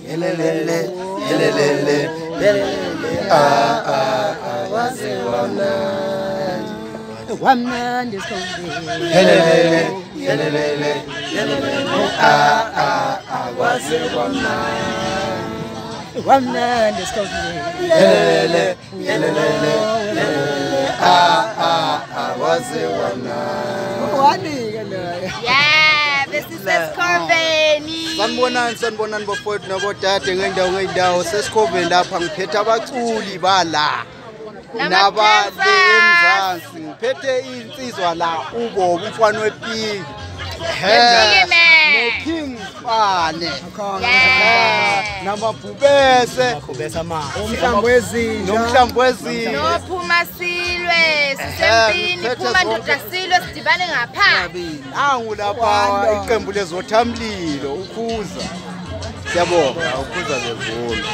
Yelelele, yelelele, yelelele, waze wamnandi. Wamnandi esikhombe. Yelelele, yelelele, yelelele, waze wamnandi. Wamnandi esikhombe. Yelelele, yelelele, yelelele, waze wamnandi. Wanika naye. Yeah, besisesikhobeni. Sanibonani bafowethu nabodade ngeendawo sesikhobeni lapha ngiphethe abaculi bala nabale eMzansi ngiphethe insizwa la uBobo umfana wePinki King Fane namabhubese Umhlambo wezinja. nomhlambo wezinja Nophuma silwe sisempini phuma ndoda silwe sidibane ngapha. nangu lapha iqembu lezothamlilo ukhuza siyabonga ukhuza bevuma